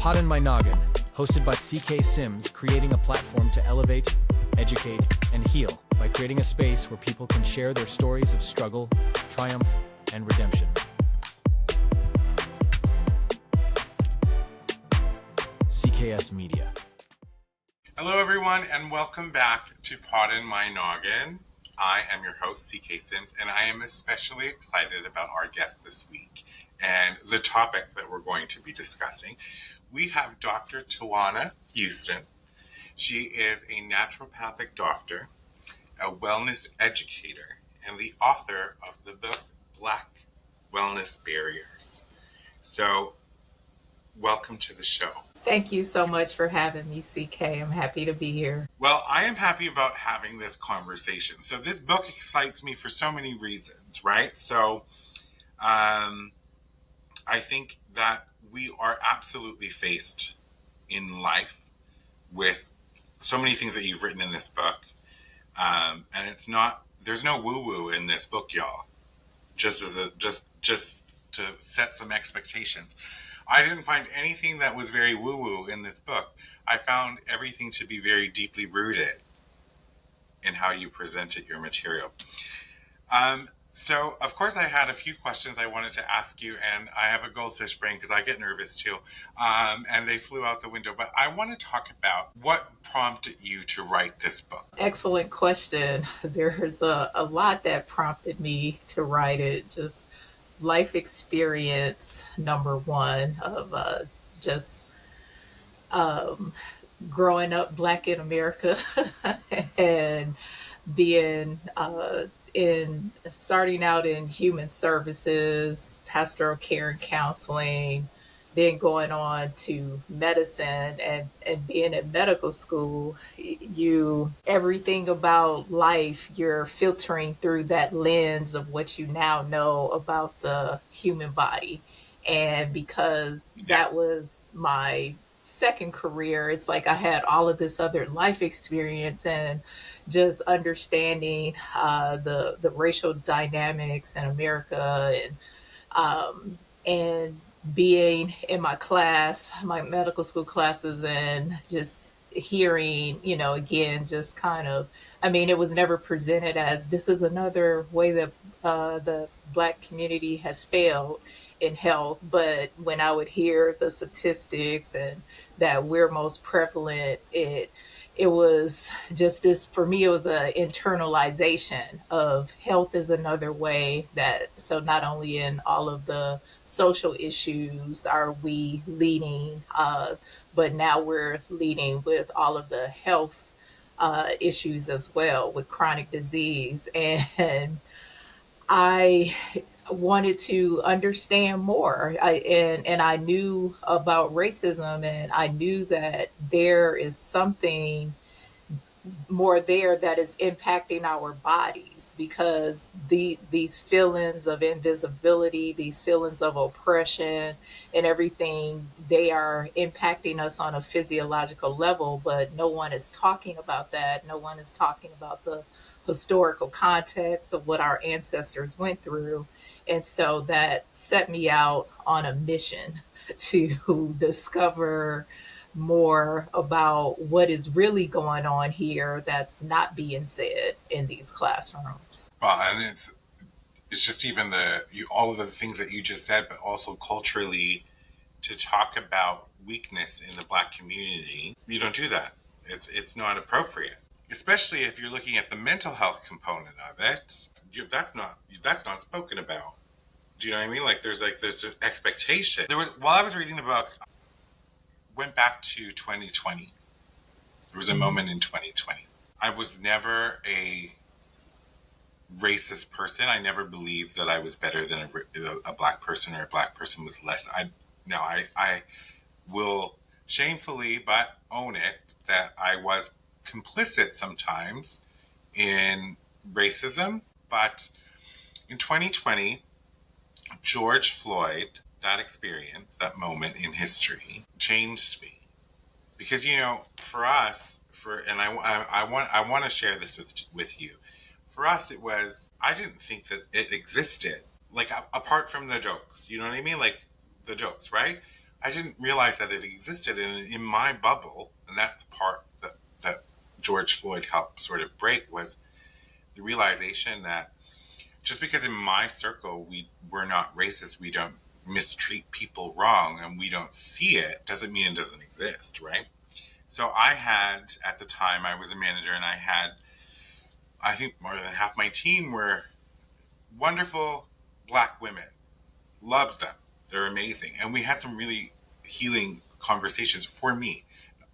Pod in My Noggin, hosted by CK Sims, creating a platform to elevate, educate, and heal by creating a space where people can share their stories of struggle, triumph, and redemption. CKS Media. Hello everyone and welcome back to Pod in My Noggin. I am your host CK Sims and I am especially excited about our guest this week and the topic that we're going to be discussing. We have Dr. Tawainna Houston. She is a naturopathic doctor, a wellness educator, and the author of the book Black Wellness Barriers. So welcome to the show. Thank you so much for having me, CK. I'm happy to be here. Well, I am happy about having this conversation. So this book excites me for so many reasons, right? So I think that we are absolutely faced in life with so many things that you've written in this book. And there's no woo-woo in this book, y'all. Just to set some expectations. I didn't find anything that was very woo-woo in this book. I found everything to be very deeply rooted in how you presented your material. So, of course, I had a few questions I wanted to ask you, and I have a goldfish brain because I get nervous too, and they flew out the window. But I want to talk about what prompted you to write this book. Excellent question. There's a lot that prompted me to write it. Just life experience, number one, of growing up Black in America and being starting out in human services, pastoral care and counseling, then going on to medicine and being in medical school. Everything about life, you're filtering through that lens of what you now know about the human body. And because that was my second career, it's like I had all of this other life experience and just understanding the racial dynamics in America and being in my class, my medical school classes, and just hearing, again, just kind of, it was never presented as this is another way that the Black community has failed in health. But when I would hear the statistics and that we're most prevalent, it was just this, for me, it was an internalization of health is another way so not only in all of the social issues are we leading, but now we're leading with all of the health issues as well with chronic disease. And I wanted to understand more. I knew about racism, and I knew that there is something more there that is impacting our bodies, because these feelings of invisibility, these feelings of oppression and everything, they are impacting us on a physiological level, but no one is talking about that. No one is talking about the historical context of what our ancestors went through. And so that set me out on a mission to discover more about what is really going on here that's not being said in these classrooms. Well, and it's just even all of the things that you just said, but also culturally, to talk about weakness in the Black community, you don't do that. It's not appropriate, especially if you're looking at the mental health component of it. That's not spoken about. Do you know what I mean? Like there's just expectation. While I was reading the book, went back to 2020. There was a moment in 2020. I was never a racist person. I never believed that I was better than a Black person or a Black person was less. I will shamefully but own it that I was complicit sometimes in racism. But in 2020, George Floyd, that experience, that moment in history, changed me. Because, for us, I want to share this with you. For us, it was, I didn't think that it existed. Like, apart from the jokes, you know what I mean? Like, the jokes, right? I didn't realize that it existed. And in my bubble, and that's the part that George Floyd helped sort of break, was the realization that just because in my circle we're not racist, we don't mistreat people wrong, and we don't see it, doesn't mean it doesn't exist, right? So I had, at the time, I was a manager, and I had, I think, more than half my team were wonderful Black women. Loved them. They're amazing. And we had some really healing conversations for me.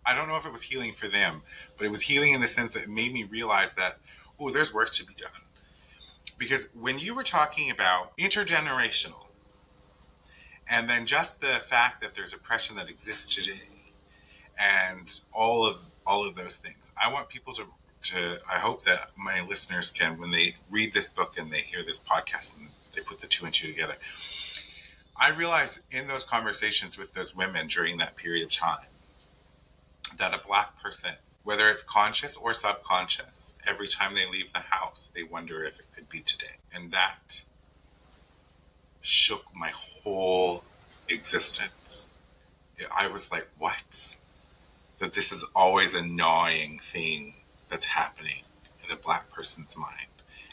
I don't know if it was healing for them, but it was healing in the sense that it made me realize that, oh, there's work to be done. Because when you were talking about intergenerational, and then just the fact that there's oppression that exists today, and all of those things, I want people to I hope that my listeners can, when they read this book and they hear this podcast and they put the two and two together, I realized in those conversations with those women during that period of time that a Black person, whether it's conscious or subconscious, every time they leave the house, they wonder if it could be today. And that shook my whole existence. I was like, what? That this is always a gnawing thing that's happening in a Black person's mind,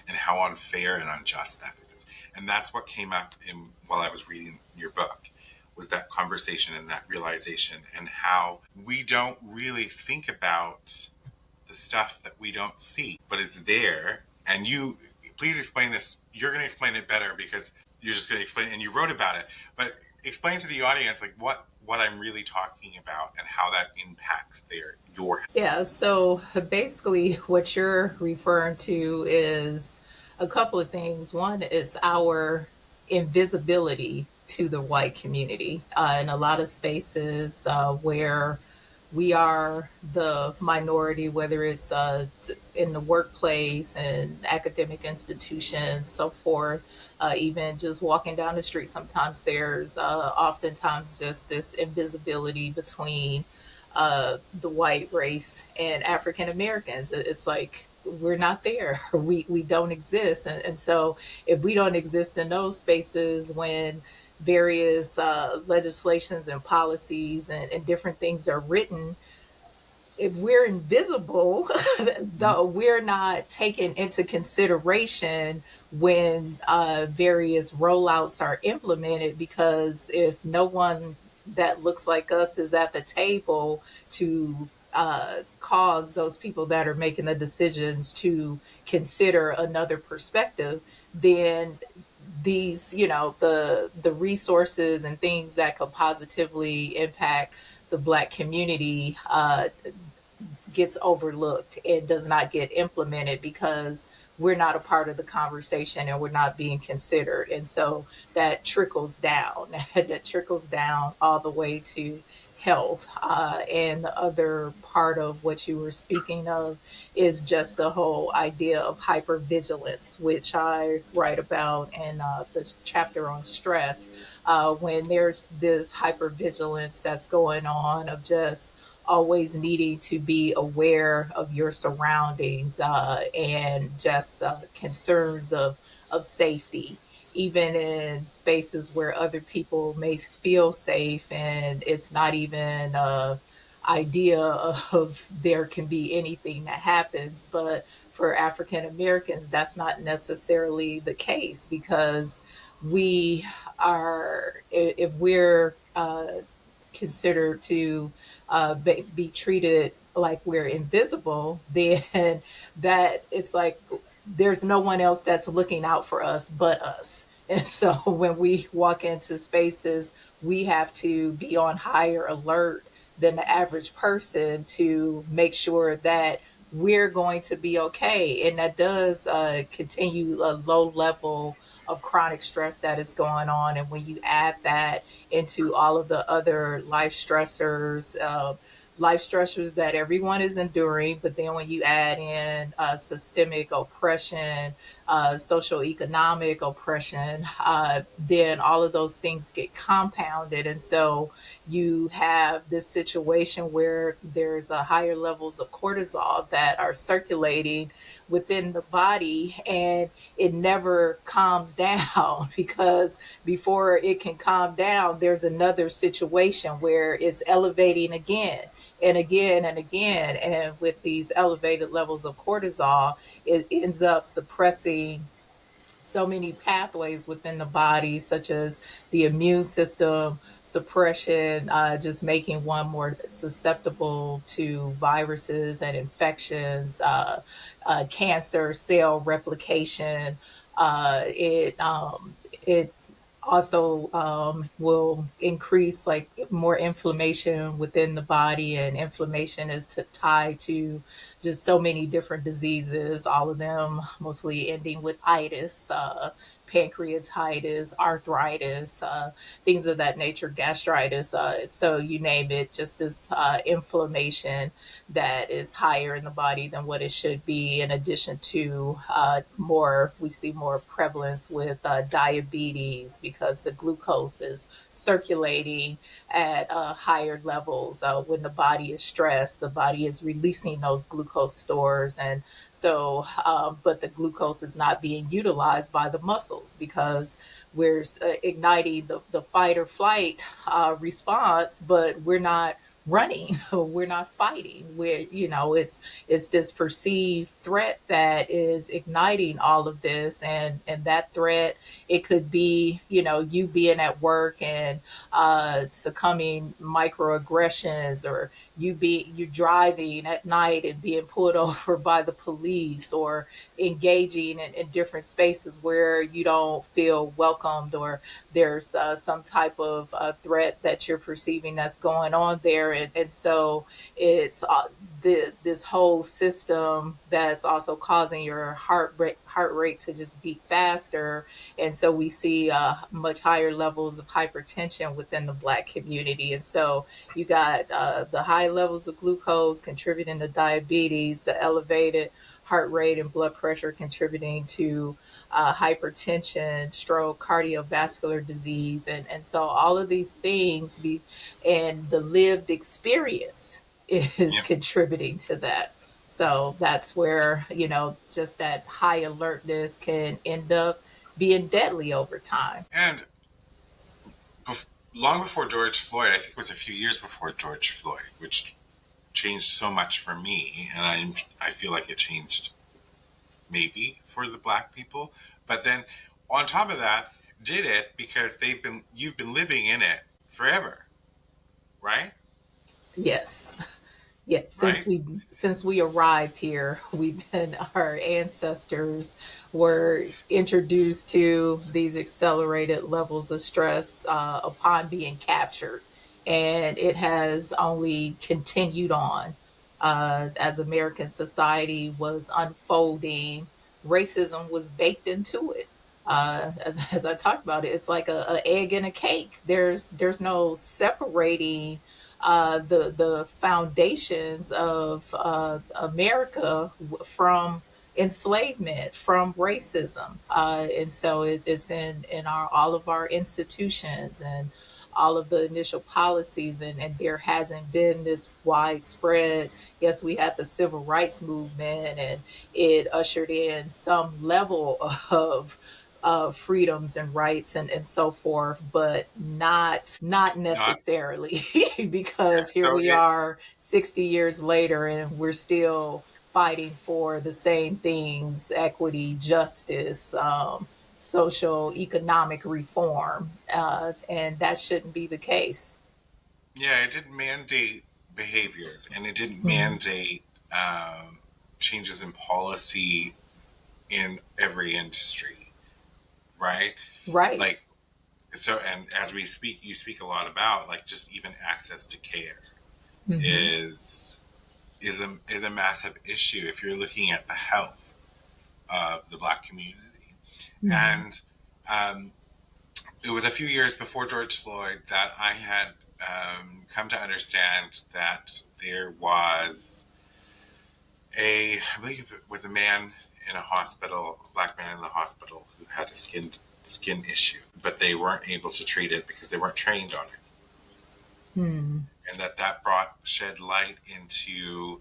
and how unfair and unjust that is. And that's what came up while I was reading your book, was that conversation and that realization, and how we don't really think about the stuff that we don't see, but it's there. And you, please explain this. You're going to explain it better because you're just going to explain it, and you wrote about it. But explain to the audience like what I'm really talking about and how that impacts your. Yeah, so basically what you're referring to is a couple of things. One, it's our invisibility to the white community in a lot of spaces where we are the minority, whether it's in the workplace and academic institutions, so forth. Even just walking down the street, sometimes there's oftentimes just this invisibility between the white race and African Americans. It's like we're not there. We don't exist. And so if we don't exist in those spaces when various legislations and policies and different things are written, if we're invisible, though we're not taken into consideration when various rollouts are implemented, because if no one that looks like us is at the table to cause those people that are making the decisions to consider another perspective, then these, the resources and things that could positively impact the Black community gets overlooked and does not get implemented because we're not a part of the conversation and we're not being considered. And so that trickles down, that trickles down all the way to health. And the other part of what you were speaking of is just the whole idea of hypervigilance, which I write about in the chapter on stress. When there's this hypervigilance that's going on of just always needing to be aware of your surroundings and just concerns of safety, even in spaces where other people may feel safe and it's not even idea of there can be anything that happens. But for African Americans, that's not necessarily the case, because we are, if we're considered to be treated like we're invisible, then that it's like there's no one else that's looking out for us but us. And so when we walk into spaces, we have to be on higher alert than the average person to make sure that we're going to be okay. And that does continue a low level of chronic stress that is going on. And when you add that into all of the other life stressors, life stressors that everyone is enduring. But then when you add in systemic oppression, socioeconomic oppression, then all of those things get compounded. And so you have this situation where there's a higher levels of cortisol that are circulating within the body, and it never calms down because before it can calm down, there's another situation where it's elevating again and again and again. And with these elevated levels of cortisol, it ends up suppressing so many pathways within the body, such as the immune system suppression, just making one more susceptible to viruses and infections, cancer cell replication. It also will increase like more inflammation within the body, and inflammation is tied to just so many different diseases, all of them mostly ending with itis, pancreatitis, arthritis, things of that nature, gastritis. So you name it, just this inflammation that is higher in the body than what it should be. In addition to we see more prevalence with diabetes because the glucose is circulating at higher levels. When the body is stressed, the body is releasing those glucose stores. And so, but the glucose is not being utilized by the muscles because we're igniting the fight or flight response, but we're not running. We're not fighting. It's this perceived threat that is igniting all of this. And that threat, it could be, you being at work and succumbing microaggressions, or you driving at night and being pulled over by the police, or engaging in different spaces where you don't feel welcomed, or there's some type of threat that you're perceiving that's going on there. And so it's this whole system that's also causing your heart rate to just beat faster. And so we see much higher levels of hypertension within the Black community. And so you got the high levels of glucose contributing to diabetes, the elevated heart rate and blood pressure contributing to hypertension, stroke, cardiovascular disease. And so all of these things and the lived experience is Yeah. contributing to that. So that's where, just that high alertness can end up being deadly over time. And long before George Floyd, I think it was a few years before George Floyd, which changed so much for me, and I feel like it changed maybe for the Black people. But then on top of that, did it because you've been living in it forever, right? Yes. Yes, Right? since we arrived here, our ancestors were introduced to these accelerated levels of stress upon being captured, and it has only continued on as American society was unfolding. Racism was baked into it. As I talked about it, it's like a egg in a cake. There's no separating the foundations of America from enslavement, from racism, and so it's in all of our institutions and all of the initial policies, and there hasn't been this widespread. Yes, we had the civil rights movement, and it ushered in some level of freedoms and rights and so forth, but not Not necessarily yeah. because here So we are 60 years later and we're still fighting for the same things: equity, justice, social economic reform, and that shouldn't be the case. it didn't mandate behaviors, and it didn't Mhm. mandate changes in policy in every industry, right? Right. Like so, and as you speak a lot about like just even access to care Hmm. is is a massive issue if you're looking at the health of the Black community. Hmm. And it was a few years before George Floyd that I had come to understand that there was I believe it was a man in a hospital, a black man in the hospital, who had a skin issue, but they weren't able to treat it because they weren't trained on it, Hmm. and that brought shed light into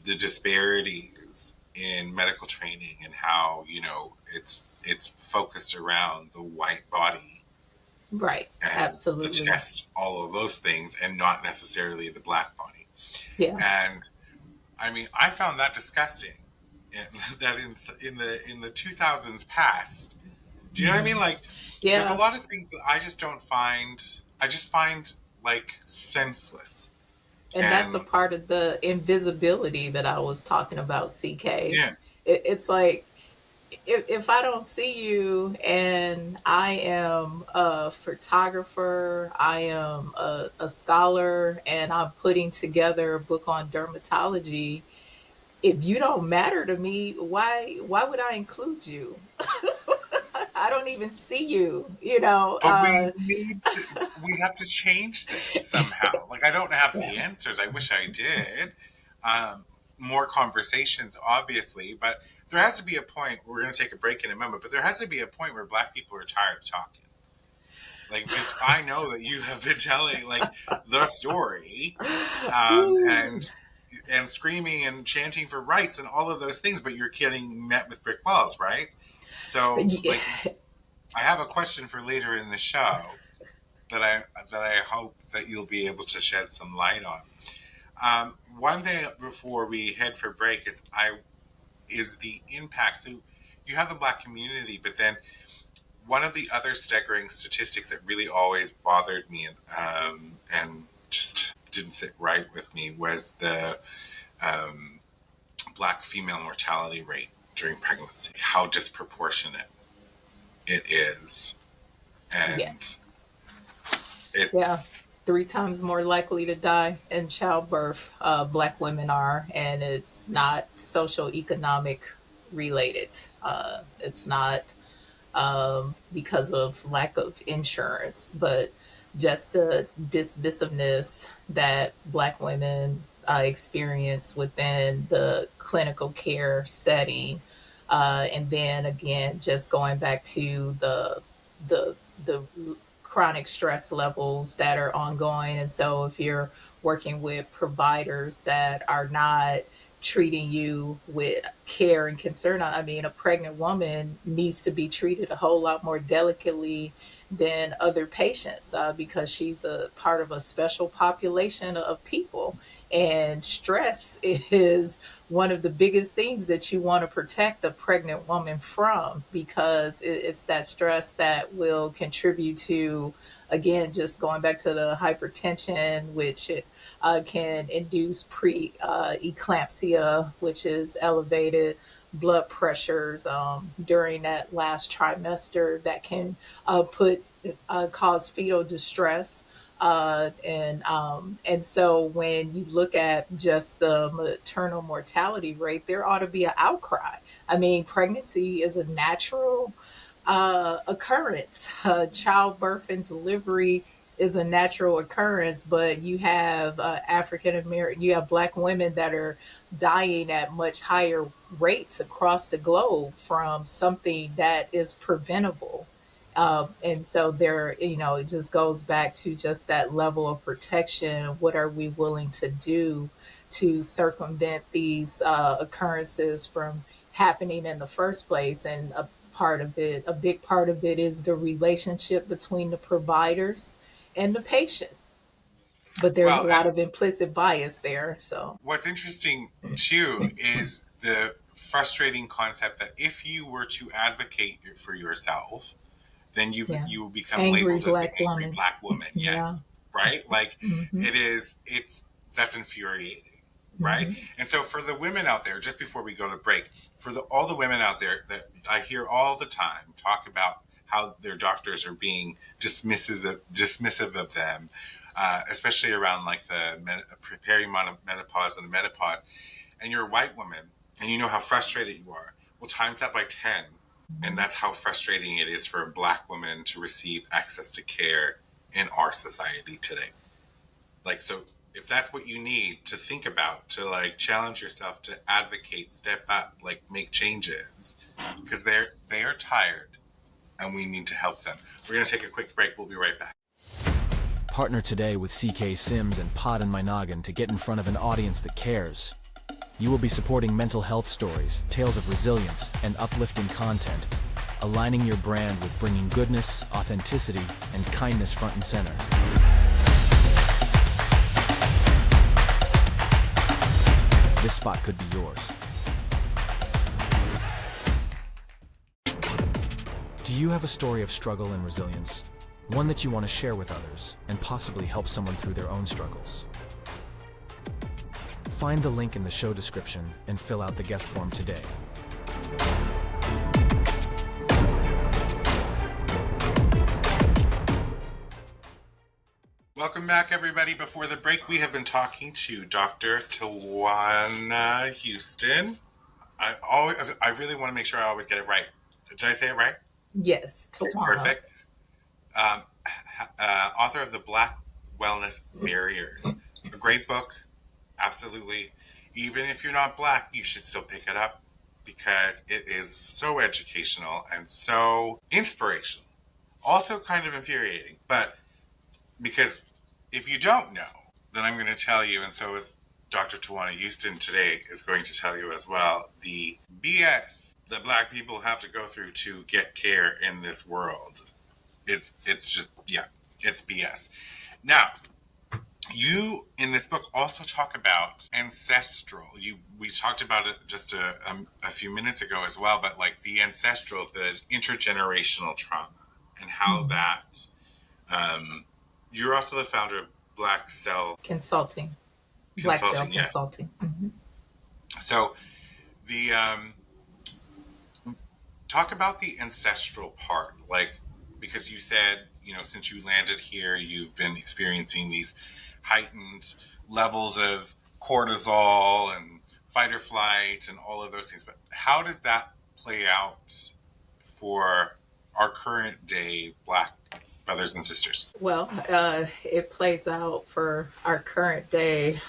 the disparities in medical training and how it's focused around the white body Right. and the Absolutely. chest, all of those things, and not necessarily the black body. Yeah. And I mean, I found that disgusting. That in the 2000s past. Do you know what I mean? Mhm. Like, there's a Yeah. lot of things that I just don't find. I just find like senseless. And that's a And part of the invisibility that I was talking about, CK. yeah, It's like, if I don't see you and I am a photographer, I am a scholar, and I'm putting together a book on dermatology, if you don't matter to me, why would I include you? I don't even see you, you know. but we have to change this somehow. Like, I don't have Yeah. the answers. I wish I did. Um, More conversations, obviously, but there has to be a point. We're going to take a break in a moment, but there has to be a point where Black people are tired of talking. Like, I know that you have been telling like the story, Ooh. and screaming and chanting for rights and all of those things, but you're getting met with brick walls, right? So, Yeah. like, I have a question for later in the show that I hope that you'll be able to shed some light on. One thing before we head for break is the impact. So you have the Black community, but then one of the other staggering statistics that really always bothered me and just didn't sit right with me was the um, Black female mortality rate during pregnancy. How disproportionate it is, Yeah. and Yeah. it's 3 times more likely to die in childbirth, Black women are, and it's not social economic related. It's not because of lack of insurance, but just the dismissiveness that Black women experience within the clinical care setting. And then again, just going back to the chronic stress levels that are ongoing. And so if you're working with providers that are not treating you with care and concern, I mean, a pregnant woman needs to be treated a whole lot more delicately than other patients because she's a part of a special population of people. And stress is one of the biggest things that you want to protect a pregnant woman from, because it's that stress that will contribute to, again, just going back to the hypertension, which can induce pre-eclampsia, which is elevated blood pressures during that last trimester that can put cause fetal distress. And so when you look at just the maternal mortality rate, there ought to be an outcry. I mean, pregnancy is a natural occurrence. Childbirth and delivery is a natural occurrence, but you have African American, you have Black women that are dying at much higher rates across the globe from something that is preventable. And so there, it just goes back to just that level of protection. What are we willing to do to circumvent these occurrences from happening in the first place? And a big part of it is the relationship between the providers and the patient. But there's a well, lot and of implicit bias there. So, what's interesting too is the frustrating concept that if you were to advocate for yourself, then yeah. you will become Angry labeled as the Black angry woman. Black woman. Yeah. Yes, right. Like, Hmm. it's that's infuriating, right? Hmm. And so for the women out there, just before we go to break, for all the women out there that I hear all the time talk about how their doctors are being dismissive of them, especially around like the perimenopause and the menopause, and you're a white woman and you know how frustrated you are. Well, times that by 10, and that's how frustrating it is for a Black woman to receive access to care in our society today. Like, so if that's what you need to think about, to like challenge yourself, to advocate, step up, like make changes, because they are tired and we need to help them. We're going to take a quick break. We'll be right back. Partner today with CK Sims and Pod in My Noggin to get in front of an audience that cares. You will be supporting mental health stories, tales of resilience, and uplifting content, aligning your brand with bringing goodness, authenticity, and kindness front and center. This spot could be yours. Do you have a story of struggle and resilience? One that you want to share with others and possibly help someone through their own struggles? Find the link in the show description and fill out the guest form today. Welcome back, everybody. Before the break, we have been talking to Dr. Tawainna Houston. I really want to make sure I always get it right. Did I say it right? Yes, Tawainna. Perfect. Author of The Black Wellness Barriers. A great book. Absolutely. Even if you're not Black, you should still pick it up because it is so educational and so inspirational. Also kind of infuriating, but because if you don't know, then I'm going to tell you, and so is Dr. Tawainna Houston today is going to tell you as well, the BS that Black people have to go through to get care in this world. It's just, yeah, it's BS. Now, you in this book also talk about Ancestral. We talked about it just a few minutes ago as well, but like the Ancestral, the intergenerational trauma, and how that. You're also the founder of Black Cell Consulting. Black Cell yes. Consulting. Mm-hmm. So the talk about the ancestral part, like, because you said, since you landed here, you've been experiencing these heightened levels of cortisol and fight or flight and all of those things. But how does that play out for our current day Black brothers and sisters? Well, it plays out for our current day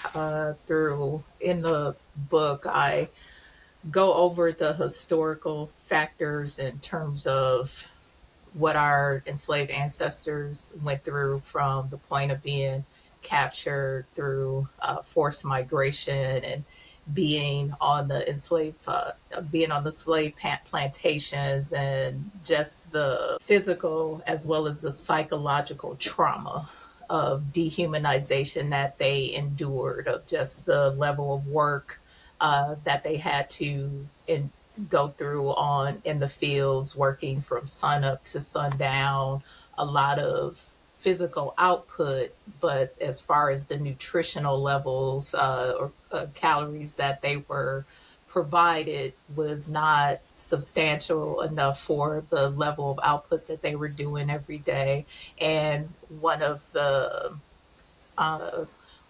through, in the book, I go over the historical factors in terms of what our enslaved ancestors went through from the point of being captured through forced migration and being on the slave plantations, and just the physical as well as the psychological trauma of dehumanization that they endured, of just the level of work that they had to go through in the fields, working from sun up to sundown, a lot of physical output, but as far as the nutritional levels or calories that they were provided was not substantial enough for the level of output that they were doing every day. And uh,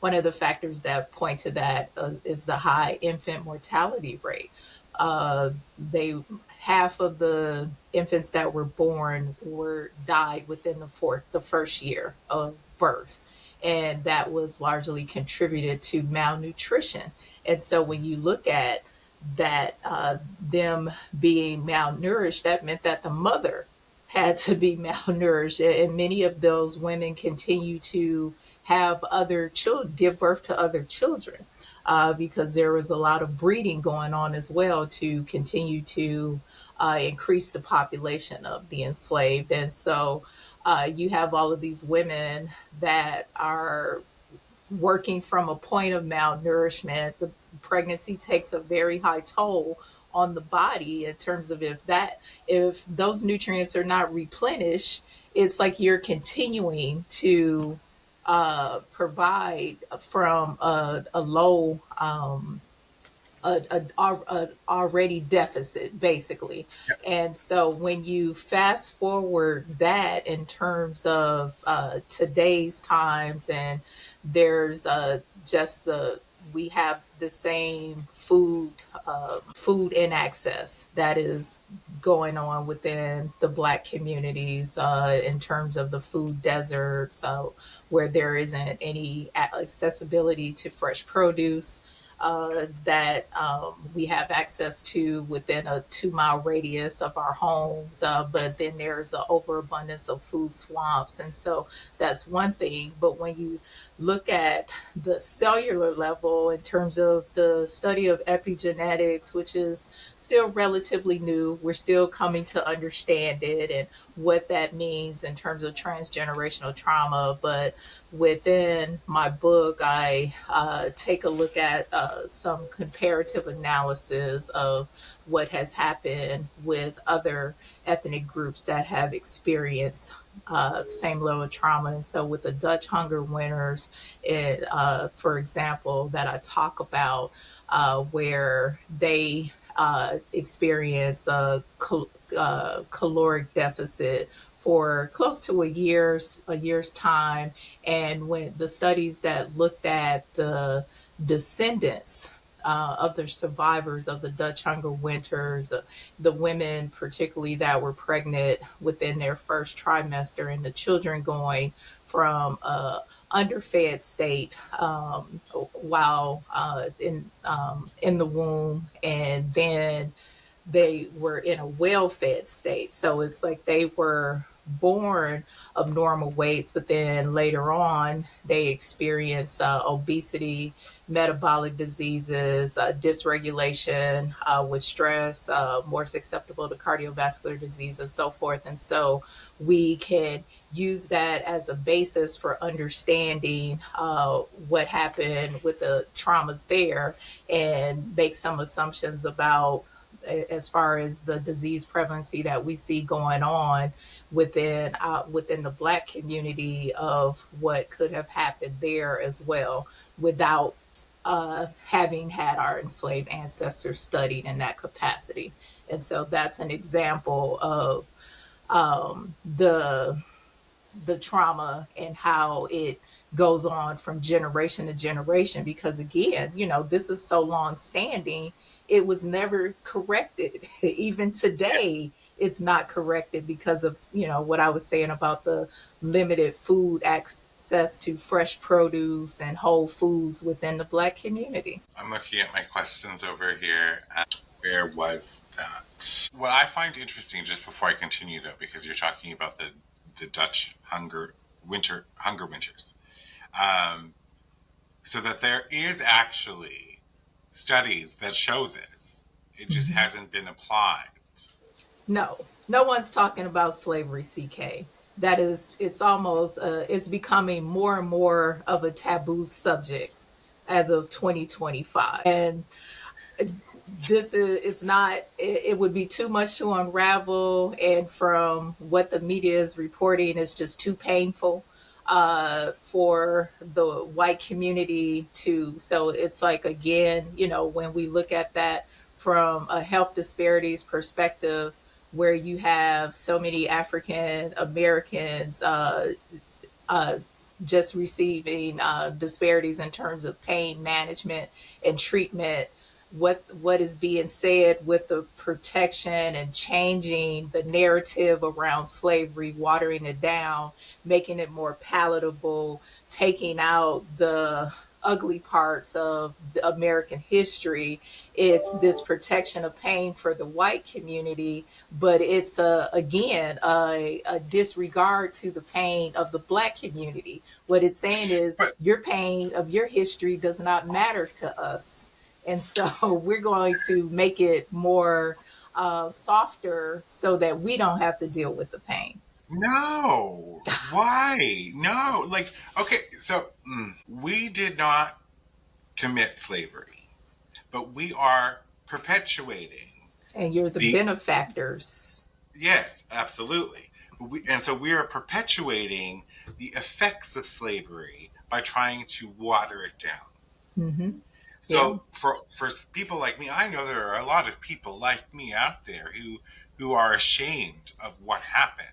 one of the factors that point to that is the high infant mortality rate. They Half of the infants that were born died within the first year of birth, and that was largely contributed to malnutrition. And so when you look at that, them being malnourished, that meant that the mother had to be malnourished, and many of those women continue to have other children, give birth to other children, because there was a lot of breeding going on as well to continue to increase the population of the enslaved. And so you have all of these women that are working from a point of malnourishment. The pregnancy takes a very high toll on the body in terms of if those nutrients are not replenished, it's like you're continuing to provide from a low a already deficit, basically. Yep. And so when you fast forward that in terms of today's times, and there's just we have the same food inaccess that is going on within the Black communities in terms of the food desert, so where there isn't any accessibility to fresh produce that we have access to within a 2 mile radius of our homes. But then there's an overabundance of food swamps. And so that's one thing. But when you look at the cellular level in terms of the study of epigenetics, which is still relatively new, we're still coming to understand it and what that means in terms of transgenerational trauma. But within my book, I take a look at some comparative analysis of what has happened with other ethnic groups that have experienced same level of trauma. And so, with the Dutch hunger winters, for example, that I talk about, where they experience a caloric deficit for close to a year's time. And when the studies that looked at the descendants of the survivors of the Dutch hunger winters, the women particularly that were pregnant within their first trimester, and the children going from underfed state while in the womb, and then they were in a well-fed state. So it's like they were born of normal weights, but then later on they experience obesity, metabolic diseases, dysregulation with stress, more susceptible to cardiovascular disease, and so forth. And so we can use that as a basis for understanding what happened with the traumas there, and make some assumptions about as far as the disease prevalency that we see going on within the Black community, of what could have happened there as well, without having had our enslaved ancestors studied in that capacity. And so that's an example of the trauma and how it goes on from generation to generation, because again, this is so long standing, it was never corrected. Even today it's not corrected because of what I was saying about the limited food access to fresh produce and whole foods within the Black community. I'm looking at my questions over here. Where was that? What I find interesting, just before I continue though, because you're talking about the Dutch hunger winters, um, so that there is actually studies that show this. It just Mhm. hasn't been applied. No, no one's talking about slavery, CK. That is, it's almost, it's becoming more and more of a taboo subject as of 2025. And this is, it's not, it would be too much to unravel. And from what the media is reporting, it's just too painful for the white community to. So it's like, again, when we look at that from a health disparities perspective, where you have so many African Americans uh, just receiving disparities in terms of pain management and treatment. What is being said with the protection and changing the narrative around slavery, watering it down, making it more palatable, taking out the ugly parts of the American history. It's this protection of pain for the white community, but it's again a disregard to the pain of the Black community. What it's saying is But your pain of your history does not matter to us, and so we're going to make it more softer so that we don't have to deal with the pain. no, why? No, like, okay, so we did not commit slavery, but we are perpetuating And you're the the. benefactors. Yes, absolutely. And so we are perpetuating the effects of slavery by trying to water it down. Hmm. Yeah. So for people like me, I know there are a lot of people like me out there who are ashamed of what happened.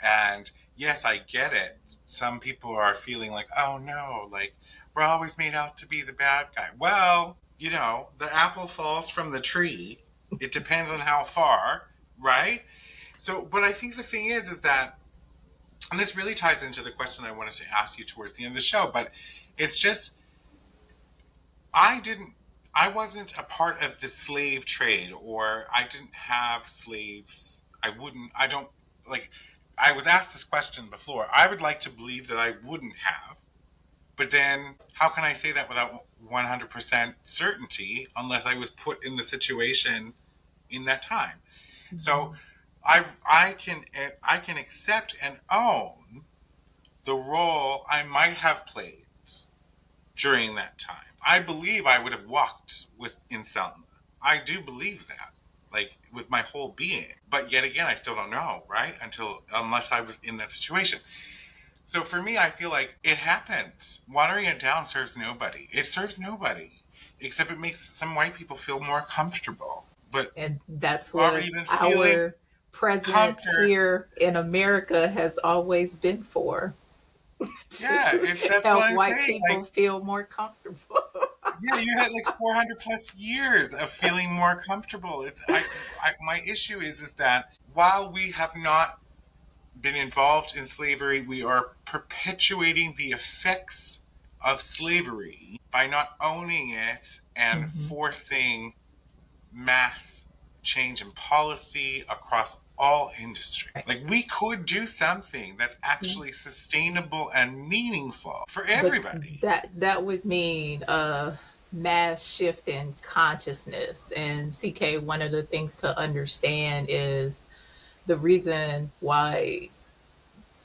And yes, I get it. Some people are feeling like, oh no, like we're always made out to be the bad guy. Well, you know, the apple falls from the tree. It depends on how far, right? So, but I think the thing is that, and this really ties into the question I wanted to ask you towards the end of the show, but it's just, I didn't, I wasn't a part of the slave trade, or I didn't have slaves. I don't, like, I was asked this question before. I would like to believe that I wouldn't have, but then how can I say that without 100% certainty unless I was put in the situation in that time? So I can accept and own the role I might have played during that time. I believe I would have walked in Selma. I do believe that, like with my whole being. But yet again, I still don't know, right? Unless I was in that situation. So for me, I feel like it happened. Watering it down serves nobody. It serves nobody, except it makes some white people feel more comfortable. But And that's what poverty than feeling our presence comfort. here in America has always been for, Yeah, to that's what help I'm white saying. Like, people feel more comfortable. yeah, you had like 400 plus years of feeling more comfortable. My issue is that while we have not been involved in slavery, we are perpetuating the effects of slavery by not owning it and Hmm. forcing mass change in policy across all industry. Right. Like, we could do something that's Yeah. actually sustainable and meaningful for But everybody. that would mean a mass shift in consciousness. And CK, one of the things to understand is the reason why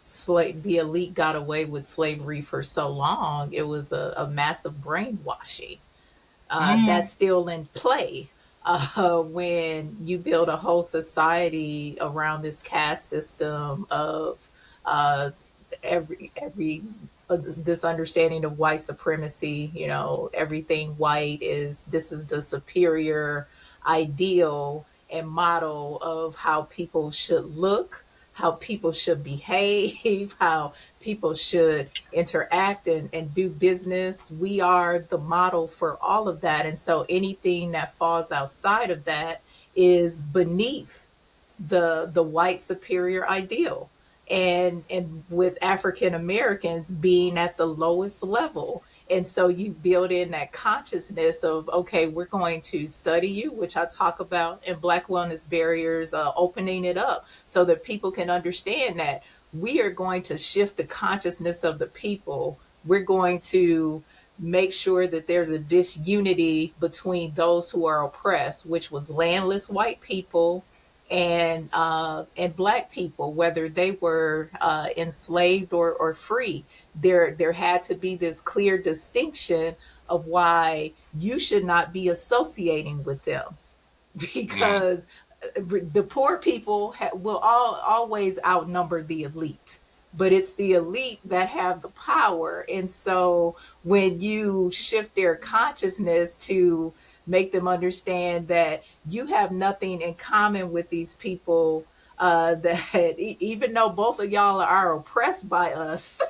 the elite got away with slavery for so long. It was a massive brainwashing Mm, that's still in play when you build a whole society around this caste system of uh, every this understanding of white supremacy. You know, everything white is, this is the superior ideal and model of how people should look, how people should behave, how people should interact and do business. We are the model for all of that. And so anything that falls outside of that is beneath the white superior ideal. And with African Americans being at the lowest level. And so you build in that consciousness of, okay, we're going to study you, which I talk about in Black Wellness Barriers, opening it up so that people can understand that we are going to shift the consciousness of the people. We're going to make sure that there's a disunity between those who are oppressed, which was landless white people and black people, whether they were enslaved or free. There had to be this clear distinction of why you should not be associating with them mm, because the poor people will always outnumber the elite, but it's the elite that have the power. And so when you shift their consciousness to make them understand that you have nothing in common with these people, that even though both of y'all are oppressed by us,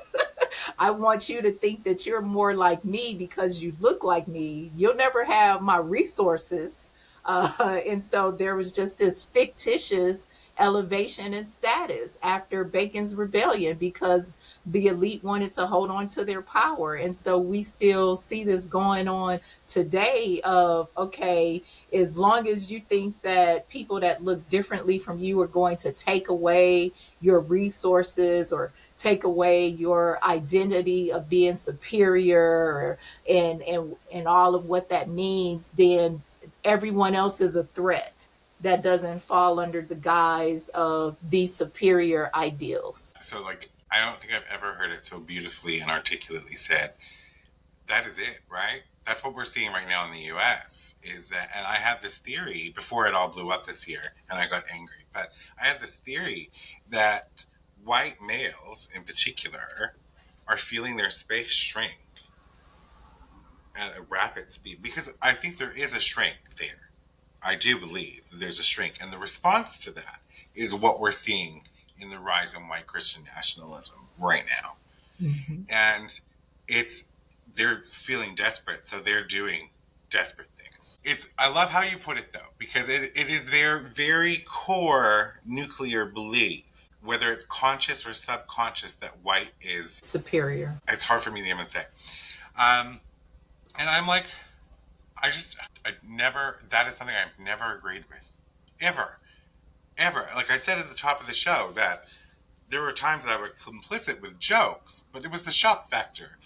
I want you to think that you're more like me because you look like me. You'll never have my resources. And so there was just this fictitious elevation in status after Bacon's rebellion because the elite wanted to hold on to their power. And so we still see this going on today of, okay, as long as you think that people that look differently from you are going to take away your resources or take away your identity of being superior, and all of what that means, then everyone else is a threat that doesn't fall under the guise of these superior ideals. so, like, I don't think I've ever heard it so beautifully and articulately said. That is it, right? That's what we're seeing right now in the US is that, and I had this theory before it all blew up this year and I got angry, but I had this theory that white males in particular are feeling their space shrink at a rapid speed because I think there is a shrink there. I do believe that there's a shrink. And the response to that is what we're seeing in the rise in white Christian nationalism right now. Mhm. And it's they're feeling desperate, so they're doing desperate things. I love how you put it though, because it is their very core nuclear belief, whether it's conscious or subconscious, that white is superior. it's hard for me to even say. Um, and I'm like, I never, that is something I've never agreed with. Ever. Ever. Like I said at the top of the show, that there were times that I was complicit with jokes, but it was the shock factor.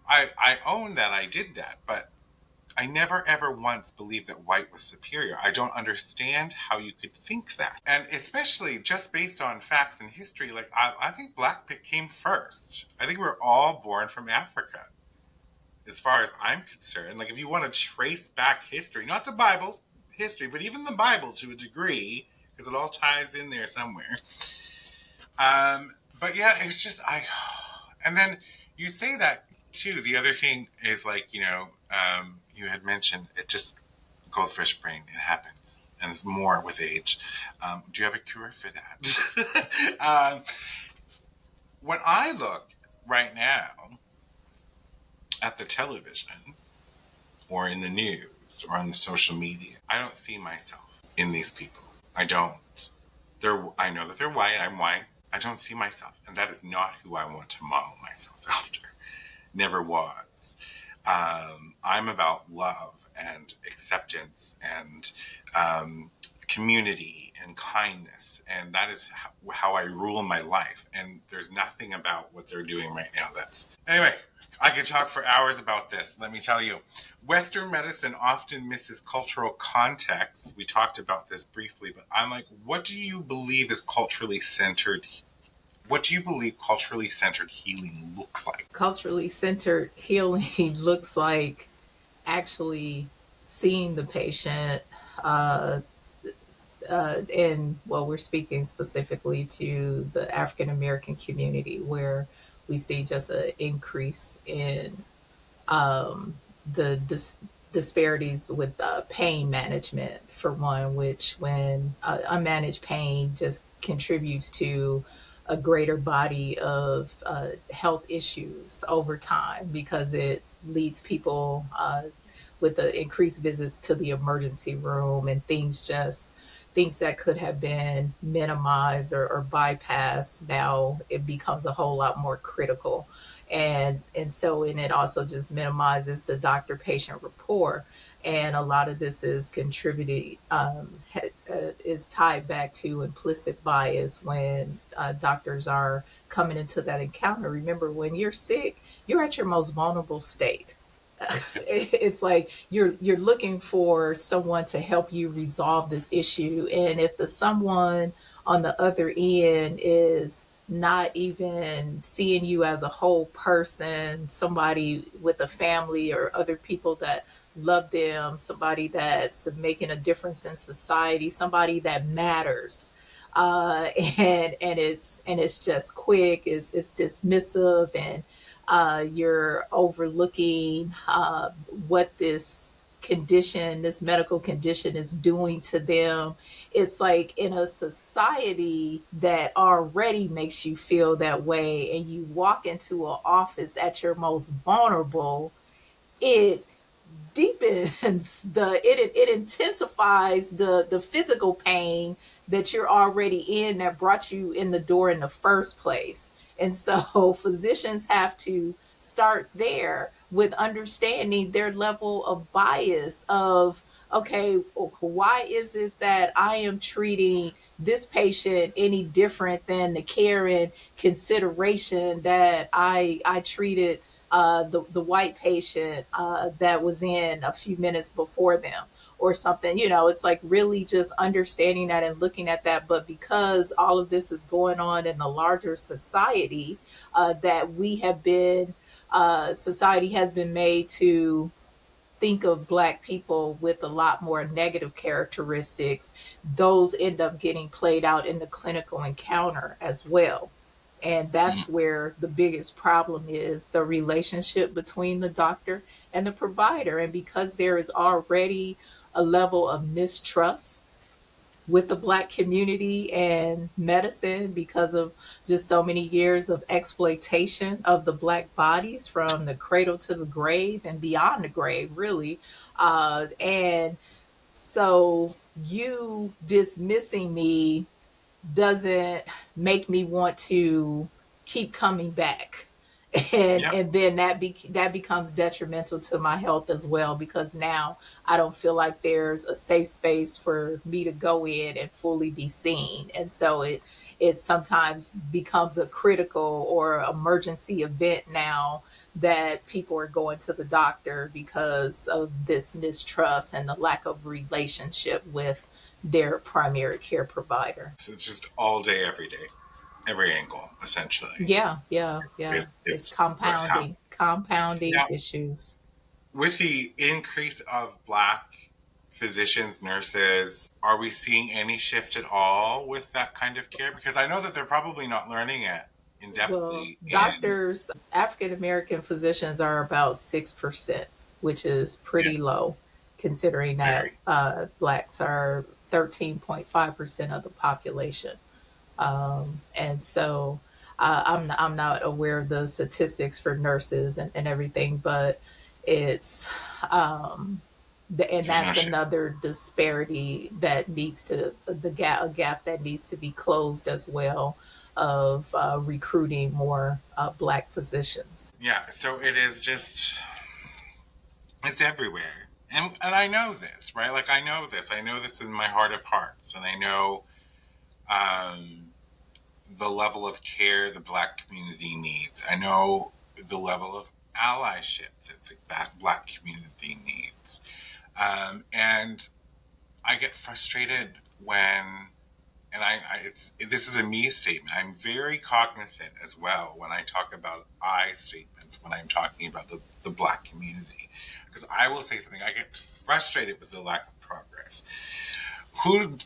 I own that I did that, but I never ever once believed that white was superior. I don't understand how you could think that. And especially just based on facts and history, like I think black came first. I think we're all born from Africa, as far as I'm concerned. Like if you want to trace back history, not the Bible, history, but even the Bible to a degree, because it all ties in there somewhere. But yeah, it's just and then you say that too. The other thing is like, you had mentioned it just goldfish brain. It happens, and it's more with age. Do you have a cure for that? When I look right now at the television or in the news or on the social media, I don't see myself in these people. I don't. I know that they're white. I'm white. I don't see myself, and that is not who I want to model myself after. Never was. I'm about love and acceptance and community and kindness, and that is how I rule my life. And there's nothing about what they're doing right now that's... Anyway, I could talk for hours about this. Let me tell you, Western medicine often misses cultural context. We talked about this briefly, but I'm like, what do you believe is culturally centered? What do you believe culturally centered healing looks like? Culturally centered healing looks like actually seeing the patient, uh, and well, we're speaking specifically to the African American community, where we see just an increase in um, the disparities with pain management, for one, which when unmanaged pain just contributes to a greater body of health issues over time, because it leads people with the increased visits to the emergency room, and things that could have been minimized or bypassed, now it becomes a whole lot more critical. And it also just minimizes the doctor patient rapport. And a lot of this is contributed, is tied back to implicit bias when doctors are coming into that encounter. Remember, when you're sick, you're at your most vulnerable state. It's like you're looking for someone to help you resolve this issue, and if the someone on the other end is not even seeing you as a whole person, somebody with a family or other people that love them, somebody that's making a difference in society, somebody that matters, uh, and it's just quick, it's dismissive, and you're overlooking what this medical condition is doing to them. It's like, in a society that already makes you feel that way, and you walk into an office at your most vulnerable, it deepens it intensifies the physical pain that you're already in, that brought you in the door in the first place. And so physicians have to start there with understanding their level of bias of, okay, why is it that I am treating this patient any different than the care and consideration that I treated the white patient that was in a few minutes before them, or something. It's like really just understanding that and looking at that. But because all of this is going on in the larger society, that we have been, society has been made to think of Black people with a lot more negative characteristics, those end up getting played out in the clinical encounter as well. And that's where the biggest problem is, the relationship between the doctor and the provider. And because there is already a level of mistrust with the Black community and medicine because of just so many years of exploitation of the Black bodies from the cradle to the grave and beyond the grave, really. And so you dismissing me doesn't make me want to keep coming back. Yeah. And then that becomes detrimental to my health as well, because now I don't feel like there's a safe space for me to go in and fully be seen. And so it sometimes becomes a critical or emergency event now that people are going to the doctor because of this mistrust and the lack of relationship with their primary care provider. So it's just all day, every day, every angle, essentially, Yeah, yeah, yeah. It's is what's happening. compounding Now, issues. with the increase of Black physicians, nurses, are we seeing any shift at all with that kind of care? Because I know that they're probably not learning it in Well, depthly in, doctors, African American physicians are about 6%, which is yeah, pretty low considering that very. blacks are 13.5% of the population. And so I'm not aware of the statistics for nurses and everything, but it's and There's no that's shift. another disparity that needs to a gap that needs to be closed as well, of recruiting more black physicians. Yeah, so it is just, it's everywhere. And I know this, right? Like, I know this. I know this in my heart of hearts. And I know um, the level of care the Black community needs. I know the level of allyship that the Black community needs. And I get frustrated when, and this is a me statement. I'm very cognizant as well when I talk about I statements when I'm talking about the Black community, because I will say something. I get frustrated with the lack of progress. Who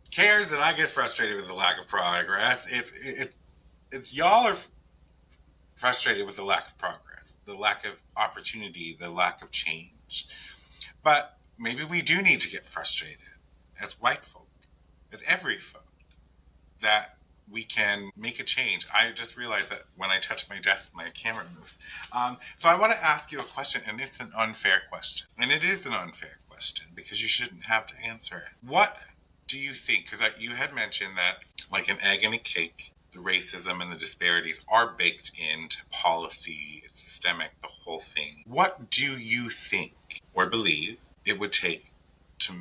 cares that I get frustrated with the lack of progress? It's y'all are frustrated with the lack of progress, the lack of opportunity, the lack of change. But maybe we do need to get frustrated as white folk, as every folk, that we can make a change. I just realized that when I touch my desk, my camera moves. So I want to ask you a question, and it's an unfair question. And it is an unfair question because you shouldn't have to answer it. What do you think? Because you had mentioned that, like an egg and a cake, the racism and the disparities are baked into policy, it's systemic, the whole thing. What do you think or believe it would take to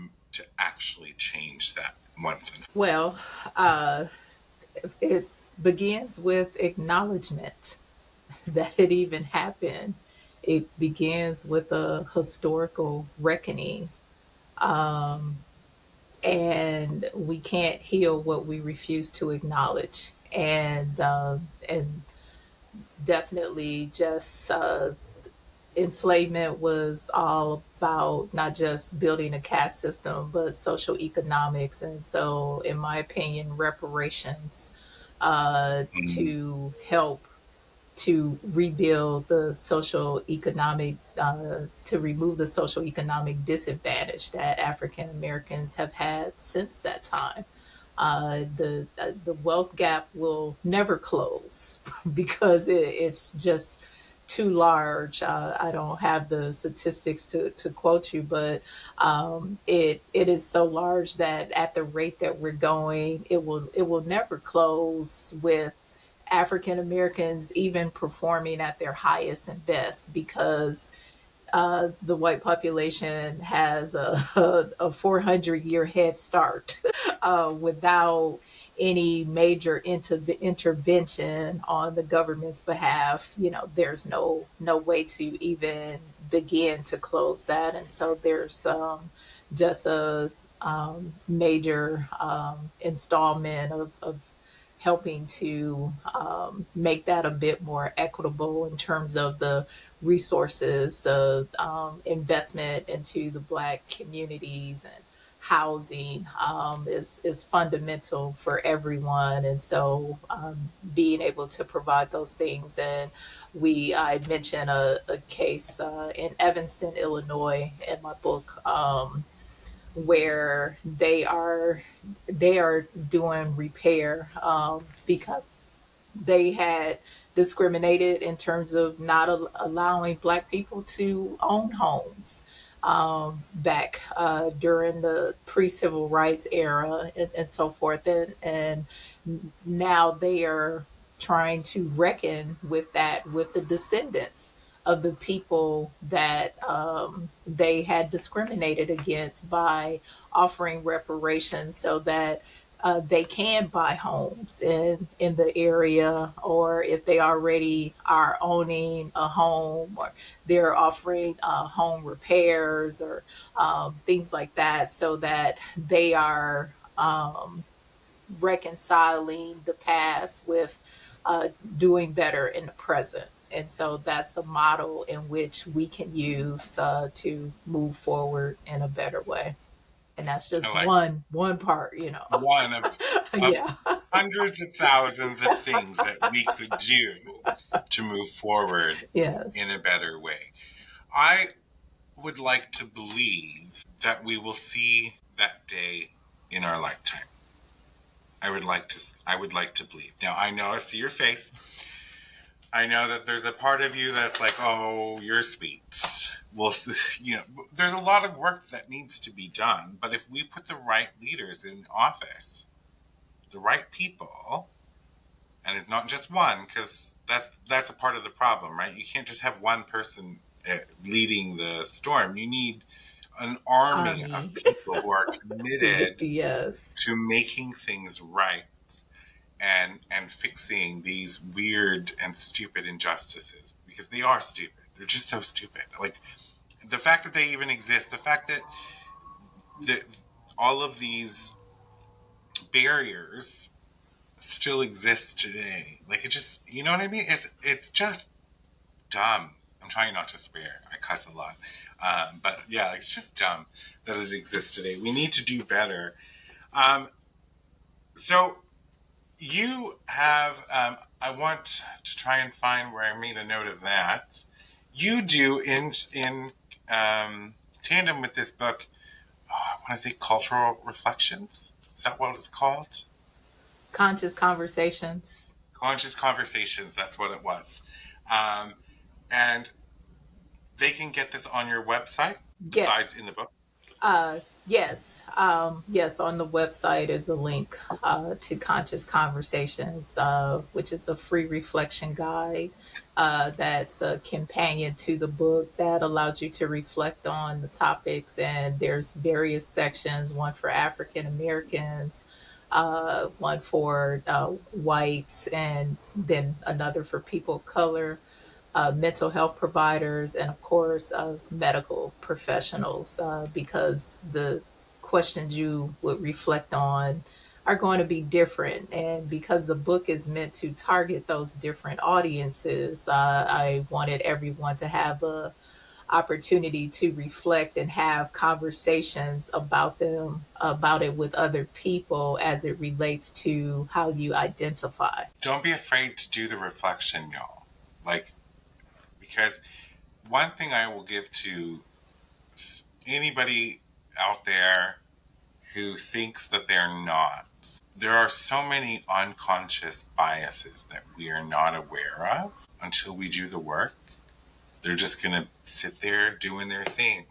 actually change that once and for Well, uh, it begins with acknowledgement that it even happened. It begins with a historical reckoning. Um, and we can't heal what we refuse to acknowledge. And definitely just enslavement was all about not just building a caste system, but social economics. And so, in my opinion, reparations Mm, to help to rebuild the social economic, to remove the social economic disadvantage that African Americans have had since that time. The wealth gap will never close because it's just too large. I don't have the statistics to quote you, but it is so large that at the rate that we're going, it will never close with African Americans even performing at their highest and best, because the white population has a 400-year head start without any major intervention on the government's behalf. There's no way to even begin to close that. And so there's just a major installment of helping to make that a bit more equitable in terms of the resources, the investment into the Black communities, and housing is fundamental for everyone. And so being able to provide those things. And I mentioned a case in Evanston, Illinois, in my book, where they are doing repair, because they had discriminated in terms of not allowing Black people to own homes, back during the pre-civil rights era, and so forth. And now they are trying to reckon with that, with the descendants of the people that they had discriminated against, by offering reparations so that they can buy homes in the area, or if they already are owning a home, or they're offering home repairs, or things like that, so that they are reconciling the past with doing better in the present. And so that's a model in which we can use to move forward in a better way. And that's I just like one part. one of Yeah. hundreds of thousands of things that we could do to move forward Yes. in a better way. I would like to believe that we will see that day in our lifetime. I would like to believe. Now I know I see your face. I know that there's a part of you that's like, "Oh, you're sweet." Well, there's a lot of work that needs to be done, but if we put the right leaders in office, the right people, and it's not just one, because that's a part of the problem, right? You can't just have one person leading the storm. You need an army of Army. people who are committed Yes. to making things right and fixing these weird and stupid injustices, because they are stupid. They're just so stupid. Like the fact that they even exist, the fact that the, all of these barriers still exist today. Like it just, you know what I mean? It's just dumb. I'm trying not to swear. I cuss a lot, but yeah, it's just dumb that it exists today. We need to do better. Um, so you have. I want to try and find where I made a note of that. You do in tandem with this book. Oh, I want to say cultural reflections. Is that what it's called? Conscious conversations. Conscious conversations. That's what it was. Um, and they can get this on your website besides Yes. in the book. Yes. Yes, on the website is a link to Conscious Conversations, which is a free reflection guide, that's a companion to the book that allows you to reflect on the topics. And there's various sections, one for African Americans, one for whites, and then another for people of color, mental health providers, and of course, medical professionals, because the questions you would reflect on are going to be different. And because the book is meant to target those different audiences, I wanted everyone to have a opportunity to reflect and have conversations about it with other people as it relates to how you identify. Don't be afraid to do the reflection, y'all. Like, because one thing I will give to anybody out there who thinks that they're not, there are so many unconscious biases that we are not aware of until we do the work. They're just going to sit there doing their things.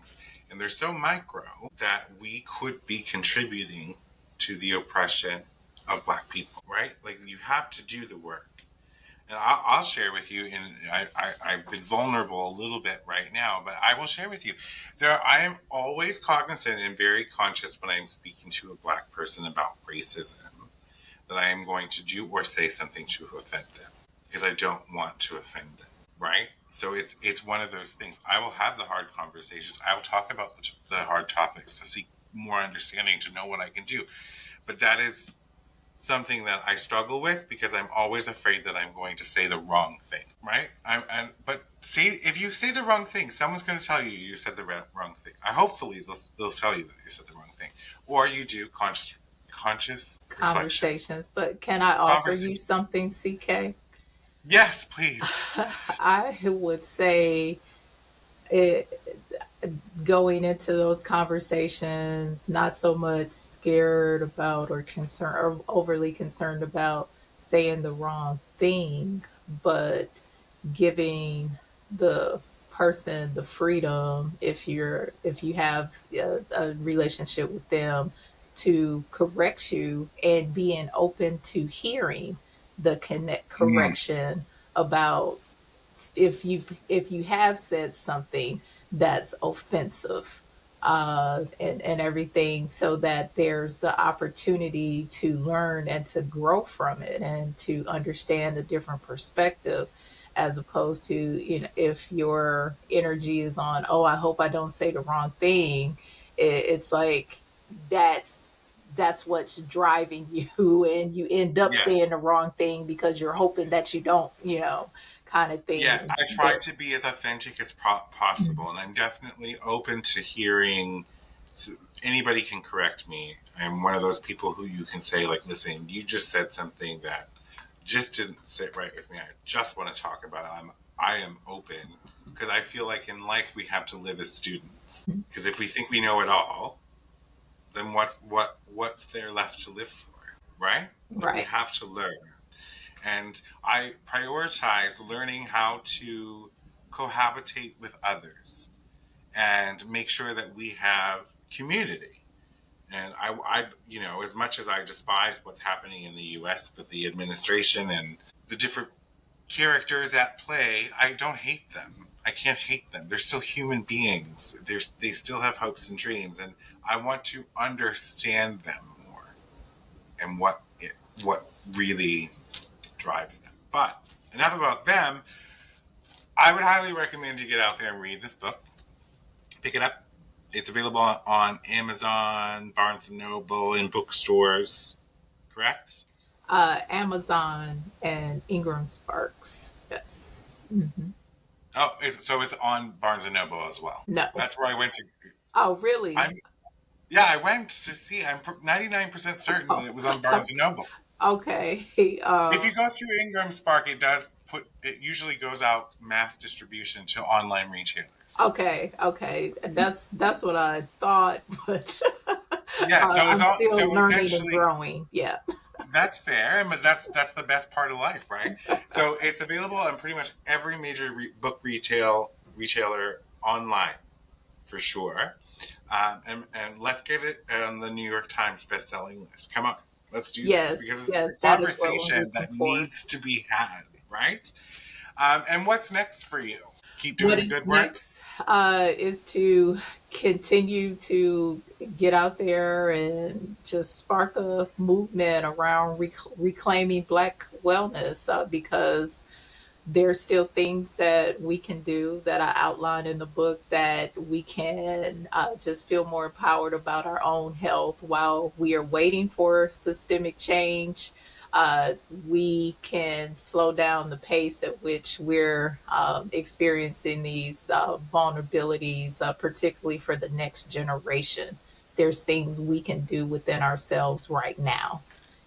And they're so micro that we could be contributing to the oppression of Black people, right? Like you have to do the work. And I'll share with you, and I've been vulnerable a little bit right now, but I will share with you. I am always cognizant and very conscious when I'm speaking to a Black person about racism that I am going to do or say something to offend them, because I don't want to offend them, right? So it's one of those things. I will have the hard conversations. I will talk about the hard topics to seek more understanding, to know what I can do. But that is something that I struggle with, because I'm always afraid that I'm going to say the wrong thing, right? But see, if you say the wrong thing, someone's going to tell you you said the wrong thing. Hopefully they'll tell you that you said the wrong thing, or you do conscious reflection, Conversations. But can I offer you conversation. something, CK? Yes, please. I would say it, going into those conversations not so much scared about or concerned or overly concerned about saying the wrong thing, but giving the person the freedom, if you have a relationship with them, to correct you, and being open to hearing the connect Mm, correction about if you have said something that's offensive, and everything, so that there's the opportunity to learn and to grow from it and to understand a different perspective, as opposed to, if your energy is on, oh, I hope I don't say the wrong thing, it's like that's that's what's driving you and you end up saying yes. the wrong thing because you're hoping that you don't, kind of Yeah, thing. I try But to be as authentic as possible, and I'm definitely open to hearing. Anybody can correct me. I'm one of those people who you can say, like, listen, you just said something that just didn't sit right with me. I just want to talk about it. I am open because I feel like in life we have to live as students. Because if we think we know it all, then what's there left to live for, right? Like we right, have to learn. And I prioritize learning how to cohabitate with others and make sure that we have community. And as much as I despise what's happening in the U.S. with the administration and the different characters at play, I don't hate them. I can't hate them. They're still human beings. They still have hopes and dreams, and I want to understand them more and what really drives them. But enough about them. I would highly recommend you get out there and read this book. Pick it up. It's available on Amazon, Barnes and Noble, in bookstores. Correct? Amazon and Ingram Sparks. Yes. Hmm. Oh, so it's on Barnes and Noble as well. No. That's where I went to. Oh, really? I'm Yeah, I went to see. I'm 99% certain that Oh, it was on Barnes and Noble. okay. If you go through Ingram Spark, it does put. It usually goes out mass distribution to online retailers. Okay. Okay. That's what I thought, but Yeah, so it's I'm all. still So learning and essentially, growing. Yeah. that's fair, but that's the best part of life, right? So it's available on pretty much every major book retailer online for sure. And let's get it on the New York Times best-selling list. Come on, let's do this because Yes. it's Yes. a That is what we're conversation looking that for. needs to be had, right? And what's next for you? Keep doing What the is good work. next is to continue to get out there and just spark a movement around reclaiming Black wellness, because there's still things that we can do that I outlined in the book, that we can just feel more empowered about our own health while we are waiting for systemic change. Uh, we can slow down the pace at which we're experiencing these vulnerabilities, particularly for the next generation. There's things we can do within ourselves right now,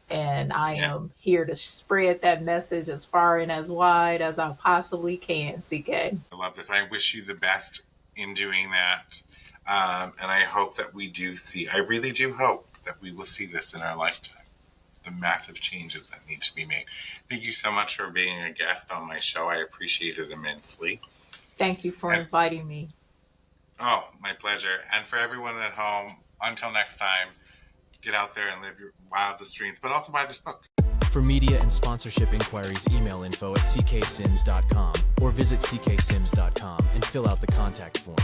and I Yeah, am here to spread that message as far and as wide as I possibly can, CK. I love this. I wish you the best in doing that, and I hope that we do see. I really do hope that we will see this in our lifetime. The massive changes that need to be made. Thank you so much for being a guest on my show. I appreciate it immensely. Thank you for And inviting me. oh, my pleasure. And for everyone at home, until next time, get out there and live your wildest dreams, but also buy this book. For media and sponsorship inquiries, email info@cksims.com or visit cksims.com and fill out the contact form.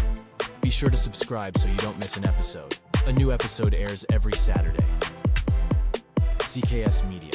Be sure to subscribe so you don't miss an episode. A new episode airs every Saturday. CKS Media.